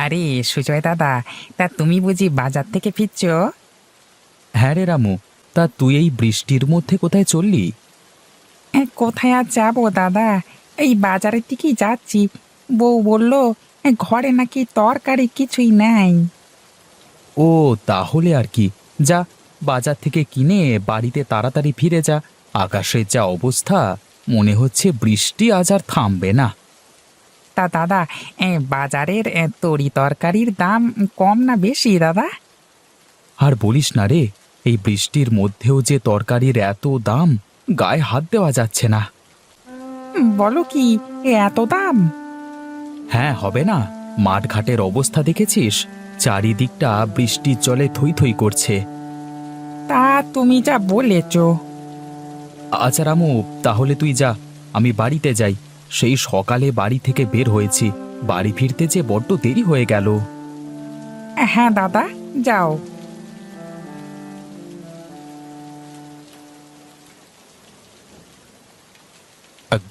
আরে সুজয় দাদা, তা তুমি বুঝি বাজার থেকে ফিরছো? হ্যাঁ রে রামু, তা তুই এই বৃষ্টির মধ্যে কোথায় চললি? কোথায় আর যাবো দাদা, এই বাজারের দিকেই যাচ্ছি। বউ বললো ঘরে নাকি তরকারি কিছুই নাই। ও, তাহলে আর কি, যা বাজার থেকে কিনে বাড়িতে তাড়াতাড়ি ফিরে যা। আকাশের যা অবস্থা, মনে হচ্ছে বৃষ্টি আজ আর থামবে না। তা দাদা, বাজারের তরি তরকারির দাম কম না বেশি দাদা? আর বলিস না রে, এই বৃষ্টির মধ্যেও যে তরকারির এত দাম, গায়ে হাত দেওয়া যাচ্ছে না। বলো কি, এত দাম? হ্যাঁ, হবে না? মাঠঘাটের অবস্থা দেখেছিস? চারিদিকটা বৃষ্টির জলে থই থই করছে। তা তুমি যা বলেছো। আচ্ছা রামু, তাহলে তুই যা, আমি বাড়িতে যাই। সেই সকালে বাড়ি থেকে বের হয়েছি, বাড়ি ফিরতে যে বড্ড দেরি হয়ে গেল। হ্যাঁ দাদা, যাও।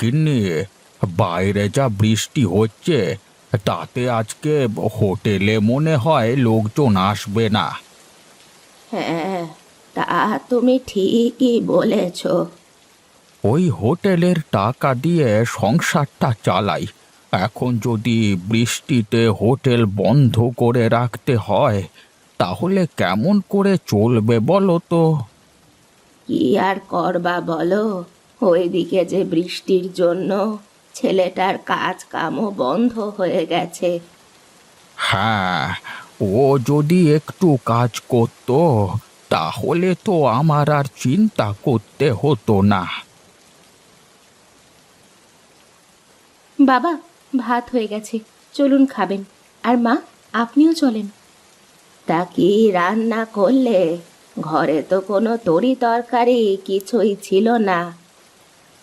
গিন্নি, বাইরে যা বৃষ্টি হচ্ছে, তাতে আজকে হোটেলে মনে হয় লোকজন আসবে না। হ্যাঁ, তা তুমি ঠিকই বলেছ। ওই হোটেলের টাকা দিয়ে সংসারটা চালাই, এখন যদি বৃষ্টিতে হোটেল বন্ধ করে রাখতে হয়, তাহলে কেমন করে চলবে বলো তো? কি আর করবা বলো, ওইদিকে যে বৃষ্টির জন্য ছেলেটার কাজ কামও বন্ধ হয়ে গেছে। হ্যাঁ, ও যদি একটু কাজ করত, তাহলে তো আমার আর চিন্তা করতে হতো না। বাবা, ভাত হয়ে গেছে, চলুন খাবেন। আর মা, আপনিও চলেন। তা কি রান্না করলে? ঘরে তো কোনো তরি তরকারি কিছুই ছিল না।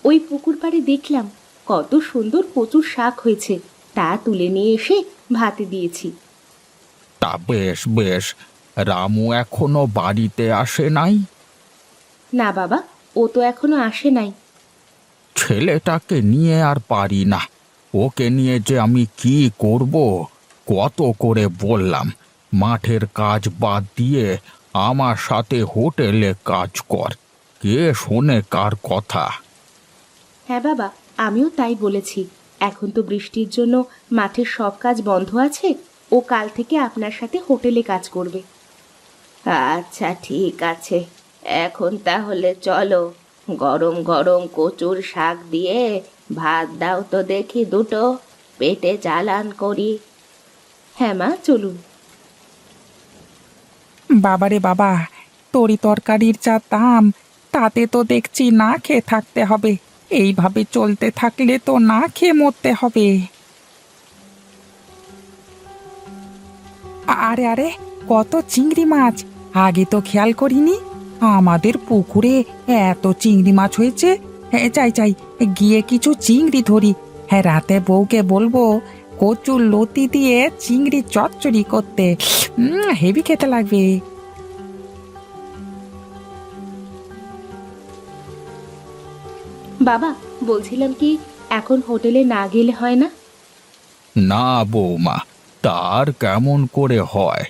ওই পুকুর পাড়ে দেখলাম কত সুন্দর কচুর শাক হয়েছে, তা তুলে নিয়ে এসে ভাতে দিয়েছি। তা বেশ বেশ, রামু এখনো বাড়িতে আসে নাই? না বাবা, ও তো এখনো আসে নাই। ছেলেটাকে নিয়ে আর পারি না, ওকে নিয়ে যে আমি কি করব। কত করে বললাম, মাঠের কাজ বাদ দিয়ে আমার সাথে হোটেলে কাজ কর, কে শোনে কার কথা? হ্যাঁ বাবা, আমিও তাই বলেছি। এখন তো বৃষ্টির জন্য মাঠের সব কাজ বন্ধ আছে, ও কাল থেকে আপনার সাথে হোটেলে কাজ করবে। আচ্ছা ঠিক আছে, এখন তাহলে চলো, গরম গরম কচুর শাক দিয়ে ভাত দাও তো দেখি দুটো, পেটে চালান করি। হ্যাঁ মা, চলুন। বাবারে বাবা, তরি তরকারির যা দাম, তাতে তো দেখছি না খেয়ে থাকতে হবে। এইভাবে চলতে থাকলে তো না খেয়ে মরতে হবে। আরে আরে, কত চিংড়ি মাছ! আগে তো খেয়াল করিনি। আমাদের পুকুরে এত চিংড়ি মাছ হয়েছে। চাই চাই, গিয়ে কিছু চিংড়ি ধরি। হ্যাঁ, রাতে বউকে বলবো কচুর লতি দিয়ে চিংড়ি চচ্চড়ি করতে। হেভি খেতে লাগবে। বাবা, বলছিলাম কি, এখন হোটেলে না গেলে হয় না? না বৌমা, তার কেমন করে হয়?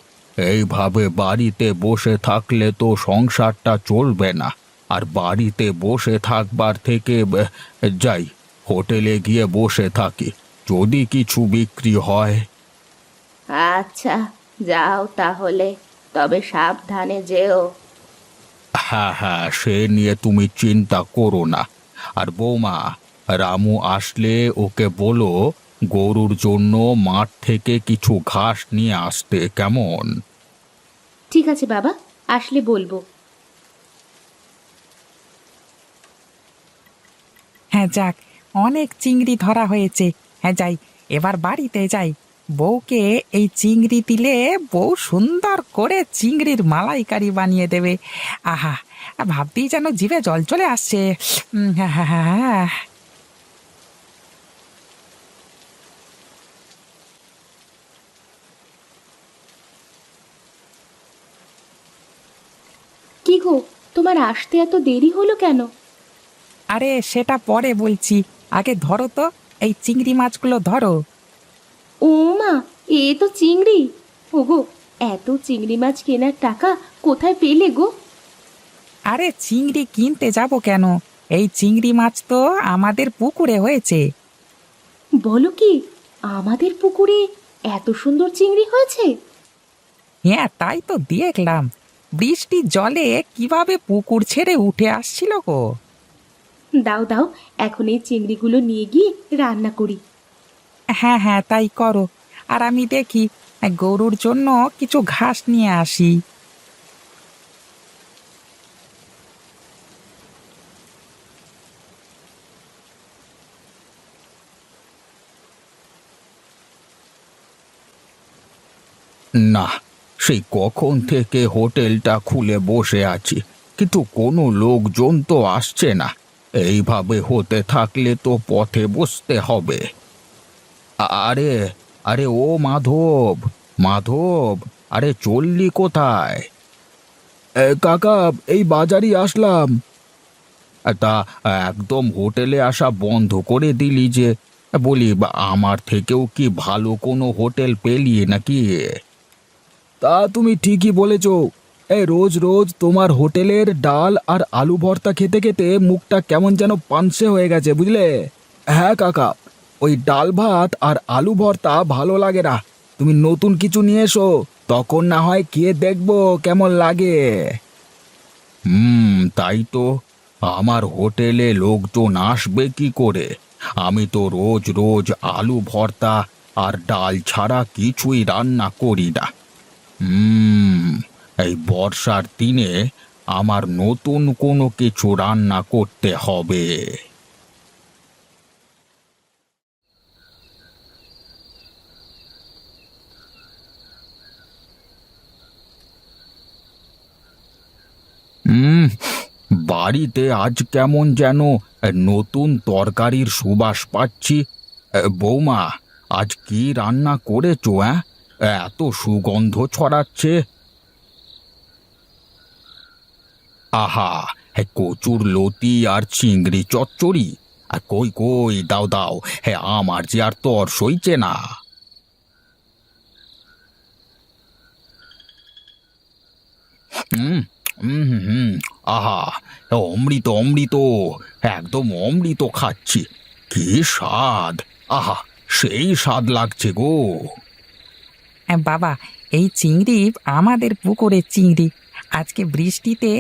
এইভাবে বাড়িতে বসে থাকলে তো সংসারটা চলবে না। আর বাড়িতে বসে থাকবার থেকে যাই, হোটেলে গিয়ে বসে থাকি, যদি কিছু বিক্রি হয়। আচ্ছা, যাও তাহলে, তবে সাবধানে যেও। হ্যাঁ হ্যাঁ, সে নিয়ে তুমি চিন্তা করো না। আর বৌমা, রামু আসলে ওকে বলো গরুর জন্য মাঠ থেকে কিছু ঘাস নিয়ে আসতে, কেমন? ঠিক আছে বাবা, আসলে বলবো। হ্যাঁ যাক, অনেক চিংড়ি ধরা হয়েছে। হ্যাঁ যাই, এবার বাড়িতে যাই। বউকে এই চিংড়ি দিলে বউ সুন্দর করে চিংড়ির মালাইকারি বানিয়ে দেবে। আহা, ভাবতেই যেন জিভে জল চলে আসছে। হ্যাঁ হ্যাঁ হ্যাঁ হ্যাঁ। কি গো, তোমার আসতে এত দেরি হলো কেন? আরে সেটা পরে বলছি, আগে ধরো তো, এই চিংড়ি মাছগুলো ধরো। ও মা, এ তো চিংড়ি। ওগো, এত চিংড়ি মাছ কেনার টাকা কোথায় পেলে গো? আরে চিংড়ি কিনতে যাব কেন? এই চিংড়ি মাছ তো আমাদের পুকুরে হয়েছে। বলো কি, আমাদের পুকুরে এত সুন্দর চিংড়ি হয়েছে? হ্যাঁ, তাই তো দেখলাম। বৃষ্টির জলে কিভাবে পুকুর ছেড়ে উঠে আসছিল গো। দাও দাও, এখন এই চিংড়িগুলো নিয়ে গিয়ে রান্না করি। হ্যাঁ হ্যাঁ, তাই করো। আর আমি দেখি গরুর জন্য কিছু ঘাস নিয়ে আসি। না, সেই কখন থেকে হোটেলটা খুলে বসে আছি, কিন্তু কোনো লোকজন তো আসছে না। এইভাবে হতে থাকলে তো পথে বসতে হবে। আরে, আরে ও মাধব, মাধব, আরে চললি কোথায়? কাকা, এই বাজারই আসলাম। তা একদম হোটেলে আসা বন্ধ করে দিলি যে? বলি, আমার থেকেও কি ভালো কোনো হোটেল পেলি নাকি? তা তুমি ঠিকই বলেছ। এই রোজ রোজ তোমার হোটেলের ডাল আর আলু ভর্তা খেতে খেতে মুখটা কেমন যেন পানসে হয়ে গেছে, বুঝলে? হ্যাঁ কাকা, ওই ডাল ভাত আর আলু ভর্তা ভালো লাগে না। তুমি নতুন কিছু নিয়ে এসো, তখন না হয় খেয়ে দেখবো কেমন লাগে। তাই তো। আমার হোটেলে লোকজন আসবে কি করে? আমি তো রোজ রোজ আলু ভর্তা আর ডাল ছাড়া কিছুই রান্না করি না। এই বর্ষার দিনে আমার নতুন কোনো কিছু রান্না করতে হবে। হুম, বাড়িতে আজ কেমন যেন নতুন তরকারির সুবাস পাচ্ছি। বৌমা, আজ কি রান্না করেছো? এত সুগন্ধ ছড়াচ্ছে। আহা, কচুর লতি আর চিংড়ি চচ্চড়ি। আর কই কই, দাও দাও। আমার যে আর তর সইছে না। হুম হুম হুম, আহা, অমৃত অমৃত, একদম অমৃত খাচ্ছি। কি স্বাদ! আহা, সেই স্বাদ লাগছে গো। বাবা, এই চিংড়ি আমাদের পুকুরের চিংড়ি। আজকে বৃষ্টিতে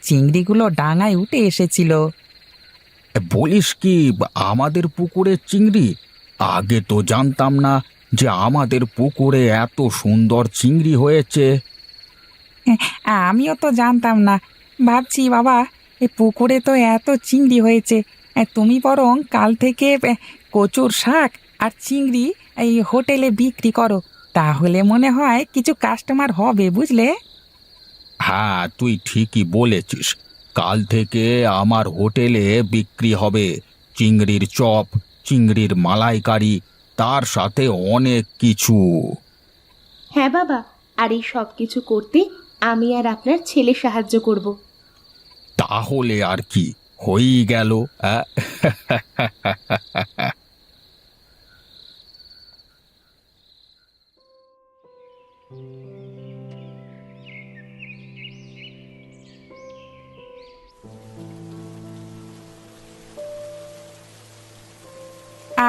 চিংড়িগুলো ডাঙায় উঠে এসেছিল। বলিস কি, আমাদের পুকুরের চিংড়ি? আগে তো জানতাম না যে আমাদের পুকুরে এত সুন্দর চিংড়ি হয়েছে। আমিও তো জানতাম না। ভাবছি বাবা, এই পুকুরে তো এত চিংড়ি হয়েছে। তুমি বরং কাল থেকে কচুর শাক আর চিংড়ি এই হোটেলে বিক্রি করো। তাহলে মনে হয় কিছু কাস্টমার হবে, বুঝলে? হ্যাঁ, তুই ঠিকই বলেছিস। কাল থেকে আমার হোটেলে বিক্রি হবে চিংড়ির চপ, চিংড়ির মালাইকারি, তার সাথে অনেক কিছু। হ্যাঁ বাবা, আর এই সব কিছু করতে আমি আর আপনার ছেলে সাহায্য করব। তাহলে আর কি, হয়েই গেল।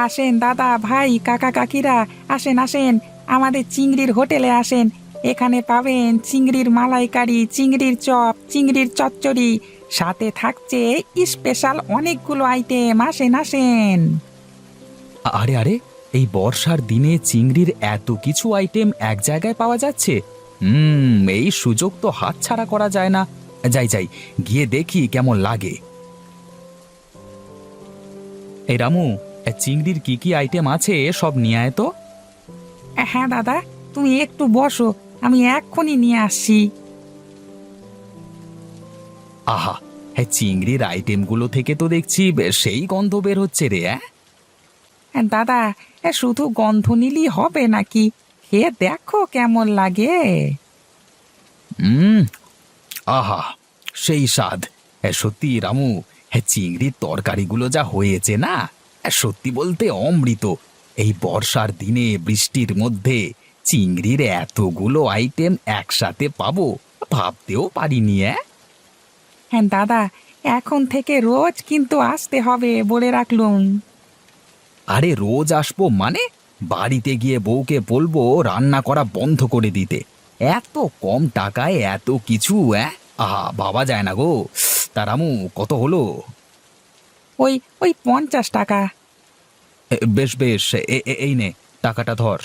আসেন দাদা, ভাই, কাকা, কাকিরা, আসেন আসেন, আমাদের চিংড়ির হোটেলে আসেন। এখানে পাবেন চিংড়ির মালাইকারি, চিংড়ির চপ, চিংড়ির চচ্চড়ি, সাথে থাকছে স্পেশাল অনেকগুলো আইটেম। আসেন আসেন। আরে আরে, এই বর্ষার দিনে চিংড়ির এত কিছু আইটেম এক জায়গায় পাওয়া যাচ্ছে। এই সুযোগ তো হাতছাড়া করা যায় না। যাই যাই, গিয়ে দেখি কেমন লাগে। এই রামু, চিংড়ির কি কি আইটেম আছে সব নিয়ে আয় তো। হ্যাঁ দাদা, তুমি একটু বসো, আমি এক্ষুনি নিয়ে আসছি। আহা, চিংড়ির আইটেমগুলো থেকে তো দেখছি সেই গন্ধ বের হচ্ছে রে। দাদা, শুধু গন্ধ নিলেই হবে নাকি? খেয়ে দেখো কেমন লাগে। হুম, আহা, সেই স্বাদ। সত্যি রামু, চিংড়ির তরকারিগুলো যা হয়েছে না, সত্যি বলতে অমৃত। এই বর্ষার দিনে বৃষ্টির মধ্যে চিংড়ির এতগুলো আইটেম একসাথে পাবো ভাবতেও পারিনি। হ্যাঁ দাদা, এখন থেকে রোজ কিন্তু আসতে হবে বলে রাখলুম। আরে রোজ আসবো মানে? বাড়িতে গিয়ে বউকে বলবো রান্না করা বন্ধ করে দিতে। এত কম টাকায় এত কিছু আহা ভাবা যায় না গো। তারামু কত হলো? ওই ওই 50 টাকা। বেশ বেশ, এই নে টাকাটা ধর।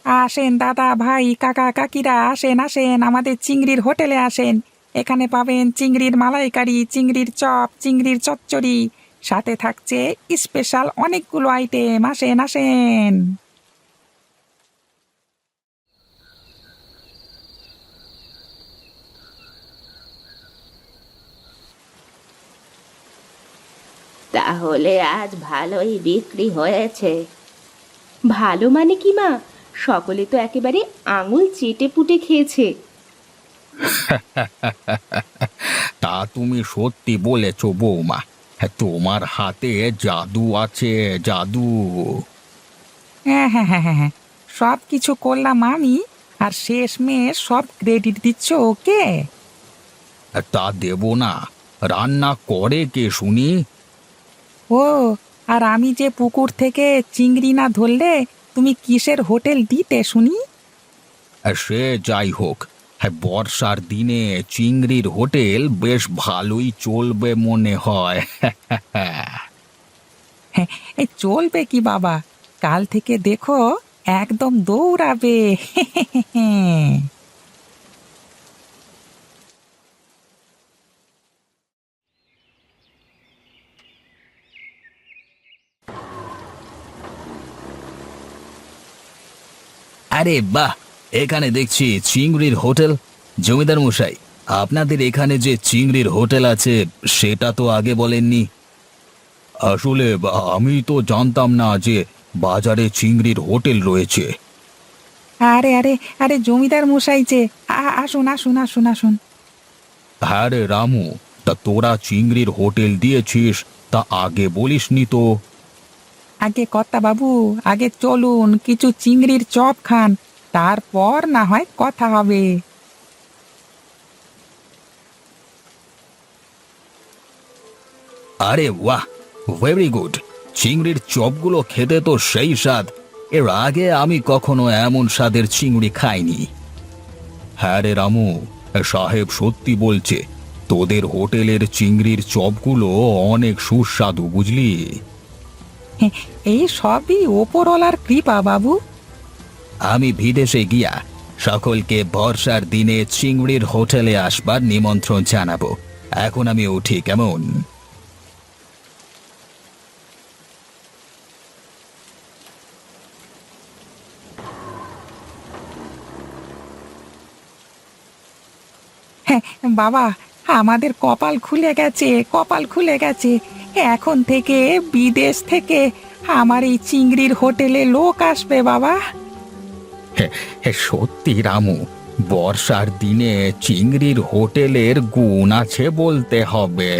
আসেন দাদা, ভাই, কাকা, কাকিরা, আসেন আসেন, আমাদের চিংড়ির হোটেলে আসেন। এখানে পাবেন চিংড়ির মালাইকারি, চিংড়ির চপ, চিংড়ির চচ্চড়ি, সাথে থাকছে স্পেশাল অনেকগুলো আইটেম। আসেন আসেন। তাহলে আজ ভালোই বিক্রি হয়েছে। ভালো মানে কি মা, সকলে তো একেবারে আঙুল চেটে পুটে খেয়েছে। তা তুমি সত্যি বলেছ বৌমা। হ্যাঁ, তোমার হাতে জাদু আছে, জাদু। হ্যাঁ হ্যাঁ হ্যাঁ হ্যাঁ হ্যাঁ, সব কিছু করলাম আমি, আর শেষমেশ সব ক্রেডিট দিচ্ছ ওকে। তা দেব না? রান্না করে কে শুনি? ও, আর আমি যে পুকুর থেকে চিংড়ি না ধরলে তুমি কিসের হোটেল দিতে শুনি? সে যাই হোক, হ্যাঁ, বর্ষার দিনে চিংড়ির হোটেল বেশ ভালোই চলবে মনে হয়। হ্যাঁ, এই চলবে কি বাবা, কাল থেকে দেখো একদম দৌড়াবে। আরে বাহ, এখানে দেখছি চিংড়ির হোটেল। জমিদার মশাই, আপনাদের এখানে যে চিংড়ির হোটেল আছে সেটা তো আগে বলেননি। আসলে আমি তো জানতাম না যে বাজারে চিংড়ির হোটেল রয়েছে। আরে আরে আরে, জমিদার মশাই যে, আসুন আসুন আসুন আসুন। হ্যাঁ রে রামু, তা তোরা চিংড়ির হোটেল দিয়েছিস, তা আগে বলিসনি তো। আগে কর্তা বাবু, আগে চলুন কিছু চিংড়ির চপ খান, তারপর না হয় কথা হবে। আরে বাহ, ভেরি গুড। চিংড়ির চপগুলো খেতে তো সেই স্বাদ। এর আগে আমি কখনো এমন স্বাদের চিংড়ি খাইনি। হ্যাঁ রে রামু, সাহেব সত্যি বলছে, তোদের হোটেলের চিংড়ির চপগুলো অনেক সুস্বাদু, বুঝলি? হ্যাঁ, এই সবই ওপরওয়ালার কৃপা বাবু। আমি বিদেশে গিয়া সকলকে বর্ষার দিনে চিংড়ির হোটেলে আসবার নিমন্ত্রণ জানাবো। এখন আমি উঠি, কেমন? হ্যাঁ বাবা, আমাদের কপাল খুলে গেছে, কপাল খুলে গেছে। এখন থেকে বিদেশ থেকে আমার এই চিংড়ির হোটেলে লোক আসবে বাবা। সত্যি রামু, বর্ষার দিনে চিংড়ির হোটেলের গুণ আছে বলতে হবে।